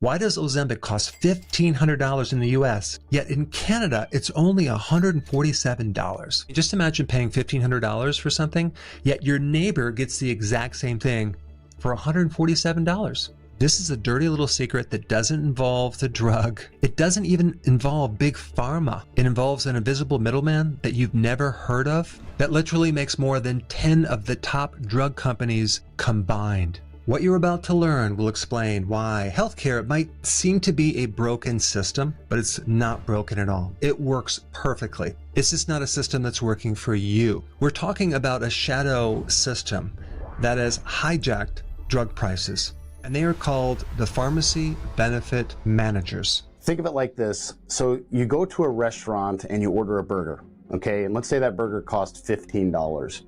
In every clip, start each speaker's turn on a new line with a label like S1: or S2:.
S1: Why does Ozempic cost $1,500 in the US, yet in Canada, it's only $147? Just imagine paying $1,500 for something, yet your neighbor gets the exact same thing for $147. This is a dirty little secret that doesn't involve the drug. It doesn't even involve big pharma. It involves an invisible middleman that you've never heard of that literally makes more than 10 of the top drug companies combined. What you're about to learn will explain why healthcare might seem to be a broken system, but it's not broken at all. It works perfectly. It's just not a system that's working for you. We're talking about a shadow system that has hijacked drug prices, and they are called the pharmacy benefit managers.
S2: Think of it like this. So you go to a restaurant and you order a burger, okay? And let's say that burger costs $15.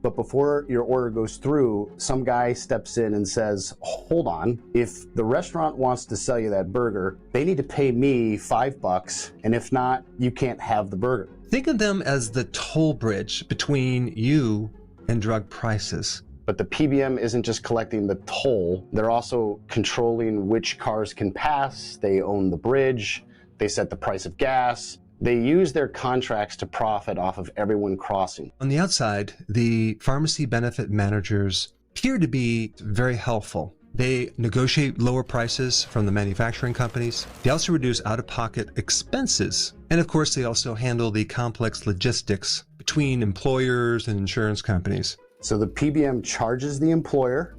S2: But before your order goes through, some guy steps in and says, hold on, if the restaurant wants to sell you that burger, they need to pay me $5, and if not, you can't have the burger.
S1: Think of them as the toll bridge between you and drug prices.
S2: But the PBM isn't just collecting the toll, they're also controlling which cars can pass, they own the bridge, they set the price of gas. They use their contracts to profit off of everyone crossing.
S1: On the outside, the pharmacy benefit managers appear to be very helpful. They negotiate lower prices from the manufacturing companies. They also reduce out-of-pocket expenses. And of course, they also handle the complex logistics between employers and insurance companies.
S2: So the PBM charges the employer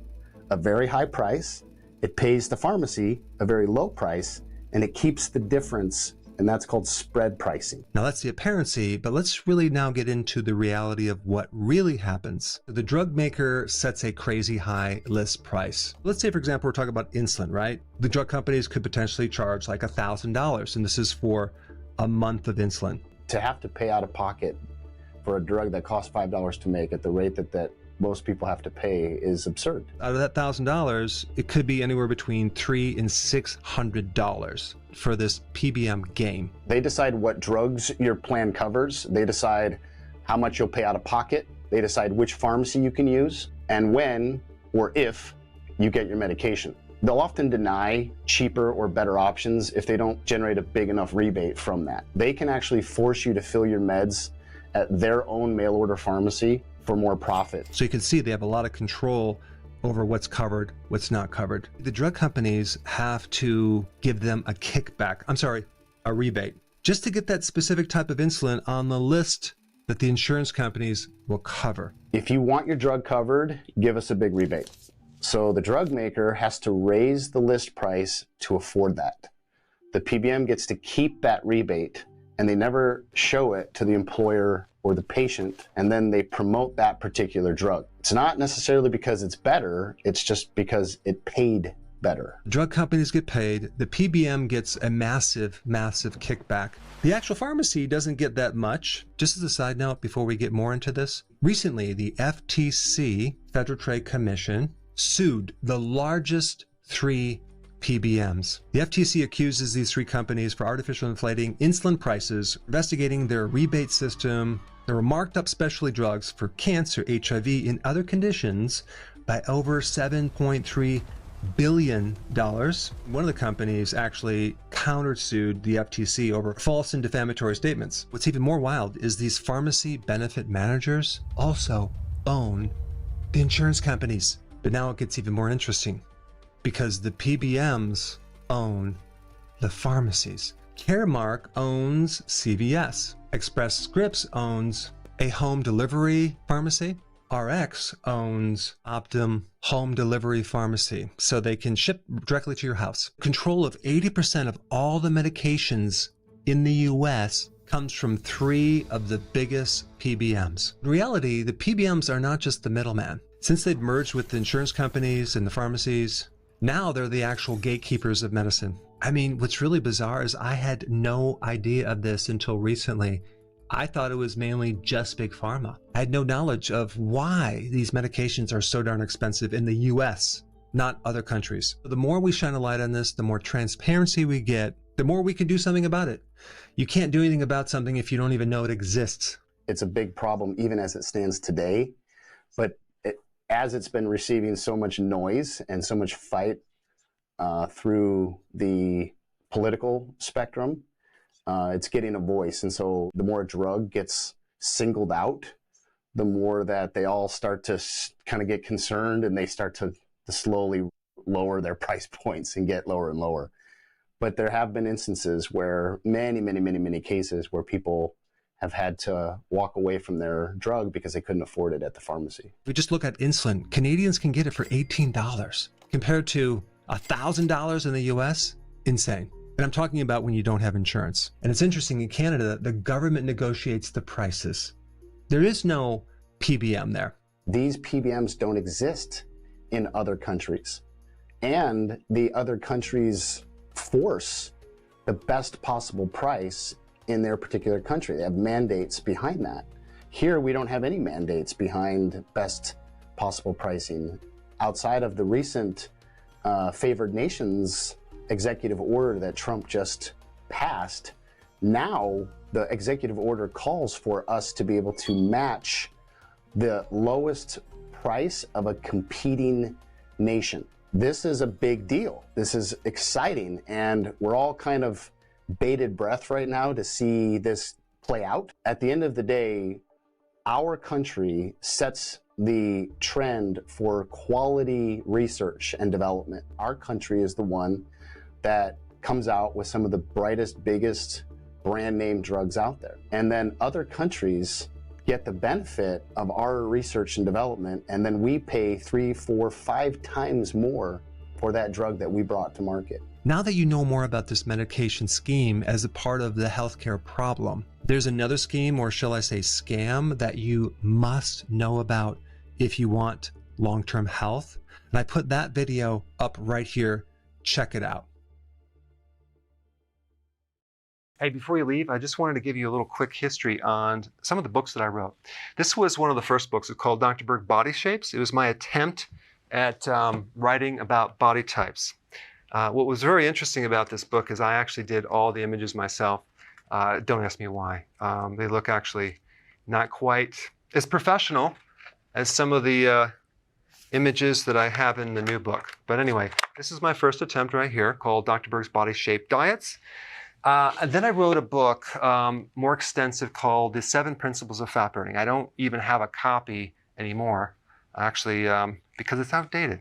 S2: a very high price, it pays the pharmacy a very low price, and it keeps the difference, and that's called spread pricing.
S1: Now that's the apparency, but let's really now get into the reality of what really happens. The drug maker sets a crazy high list price. Let's say, for example, we're talking about insulin, right? The drug companies could potentially charge like $1,000, and this is for a month of insulin.
S2: To have to pay out of pocket for a drug that costs $5 to make at the rate that most people have to pay is absurd.
S1: Out of that $1,000, it could be anywhere between $300 and $600 for this PBM game.
S2: They decide what drugs your plan covers. They decide how much you'll pay out of pocket. They decide which pharmacy you can use and when or if you get your medication. They'll often deny cheaper or better options if they don't generate a big enough rebate from that. They can actually force you to fill your meds at their own mail order pharmacy for more profit.
S1: So you can see they have a lot of control over what's covered, what's not covered. The drug companies have to give them a kickback, a rebate, just to get that specific type of insulin on the list that the insurance companies will cover.
S2: If you want your drug covered, give us a big rebate. So the drug maker has to raise the list price to afford that. The PBM gets to keep that rebate, and they never show it to the employer or the patient, and then they promote that particular drug. It's not necessarily because it's better, it's just because it paid better.
S1: Drug companies get paid, the PBM gets a massive, massive kickback. The actual pharmacy doesn't get that much. Just as a side note, before we get more into this, recently the FTC, Federal Trade Commission, sued the largest three PBMs. The FTC accuses these three companies for artificially inflating insulin prices, investigating their rebate system. There were marked up specialty drugs for cancer, HIV, and other conditions by over $7.3 billion. One of the companies actually countersued the FTC over false and defamatory statements. What's even more wild is these pharmacy benefit managers also own the insurance companies. But now it gets even more interesting, because the PBMs own the pharmacies. Caremark owns CVS. Express Scripts owns a home delivery pharmacy. RX owns Optum Home Delivery Pharmacy, so they can ship directly to your house. Control of 80% of all the medications in the US comes from three of the biggest PBMs. In reality, the PBMs are not just the middleman. Since they've merged with the insurance companies and the pharmacies, now they're the actual gatekeepers of medicine. I mean, what's really bizarre is I had no idea of this until recently. I thought it was mainly just big pharma. I had no knowledge of why these medications are so darn expensive in the US, not other countries. The more we shine a light on this, the more transparency we get, the more we can do something about it. You can't do anything about something if you don't even know it exists.
S2: It's a big problem even as it stands today, but as it's been receiving so much noise and so much fight through the political spectrum, it's getting a voice. And so the more a drug gets singled out, the more that they all start to kind of get concerned, and they start to slowly lower their price points and get lower and lower. But there have been instances where many cases where people have had to walk away from their drug because they couldn't afford it at the pharmacy.
S1: If we just look at insulin, Canadians can get it for $18 compared to $1,000 in the US. Insane. And I'm talking about when you don't have insurance. And it's interesting, in Canada, the government negotiates the prices. There is no PBM there.
S2: These PBMs don't exist in other countries. And the other countries force the best possible price in their particular country. They have mandates behind that. Here, we don't have any mandates behind best possible pricing. Outside of the recent favored nations executive order that Trump just passed, now the executive order calls for us to be able to match the lowest price of a competing nation. This is a big deal. This is exciting, and we're all kind of bated breath right now to see this play out. At the end of the day, our country sets the trend for quality research and development. Our country is the one that comes out with some of the brightest, biggest brand name drugs out there. And then other countries get the benefit of our research and development, and then we pay 3, 4, 5 times more for that drug that we brought to market.
S1: Now that you know more about this medication scheme as a part of the healthcare problem, there's another scheme, or shall I say scam, that you must know about if you want long-term health. And I put that video up right here. Check it out. Hey, before you leave, I just wanted to give you a little quick history on some of the books that I wrote. This was one of the first books. It's called Dr. Berg Body Shapes. It was my attempt at writing about body types. What was very interesting about this book is I actually did all the images myself. Don't ask me why. They look actually not quite as professional as some of the images that I have in the new book. But anyway, this is my first attempt right here called Dr. Berg's Body Shape Diets. And then I wrote a book more extensive called The 7 Principles of Fat Burning. I don't even have a copy anymore, actually, because it's outdated.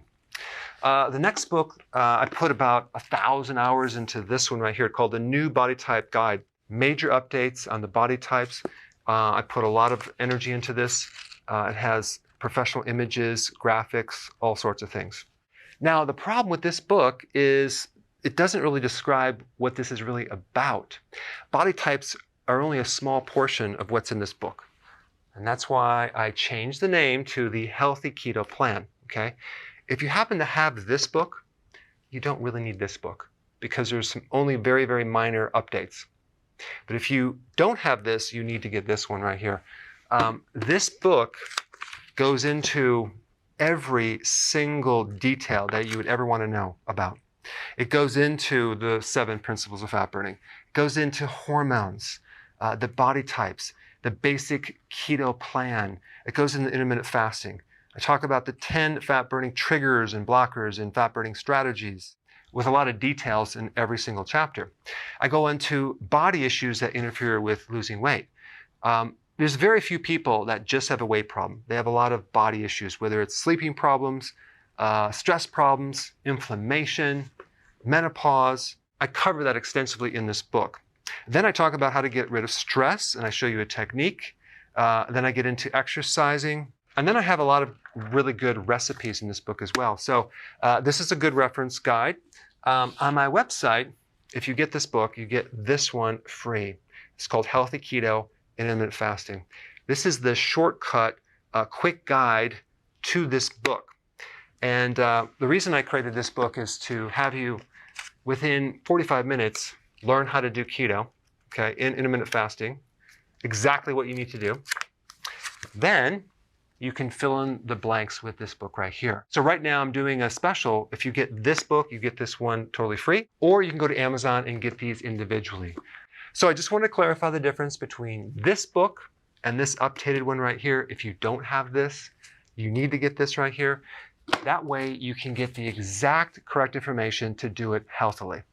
S1: The next book, I put about 1,000 hours into this one right here called The New Body Type Guide. Major updates on the body types. I put a lot of energy into this. It has professional images, graphics, all sorts of things. Now, the problem with this book is it doesn't really describe what this is really about. Body types are only a small portion of what's in this book. And that's why I changed the name to the Healthy Keto Plan, okay? If you happen to have this book, you don't really need this book because there's only very, very minor updates. But if you don't have this, you need to get this one right here. This book goes into every single detail that you would ever want to know about. It goes into the 7 principles of fat burning. It goes into hormones, the body types, the basic keto plan. It goes into intermittent fasting. I talk about the 10 fat burning triggers and blockers and fat burning strategies with a lot of details in every single chapter. I go into body issues that interfere with losing weight. There's very few people that just have a weight problem. They have a lot of body issues, whether it's sleeping problems, stress problems, inflammation, menopause. I cover that extensively in this book. Then I talk about how to get rid of stress, and I show you a technique. Then I get into exercising. And then I have a lot of really good recipes in this book as well. So this is a good reference guide. On my website, if you get this book, you get this one free. It's called Healthy Keto and Intermittent Fasting. This is the shortcut, quick guide to this book. And the reason I created this book is to have you, within 45 minutes, learn how to do keto, okay, in intermittent fasting, exactly what you need to do. Then you can fill in the blanks with this book right here. So right now I'm doing a special. If you get this book, you get this one totally free, or you can go to Amazon and get these individually. So I just want to clarify the difference between this book and this updated one right here. If you don't have this, you need to get this right here. That way you can get the exact correct information to do it healthily.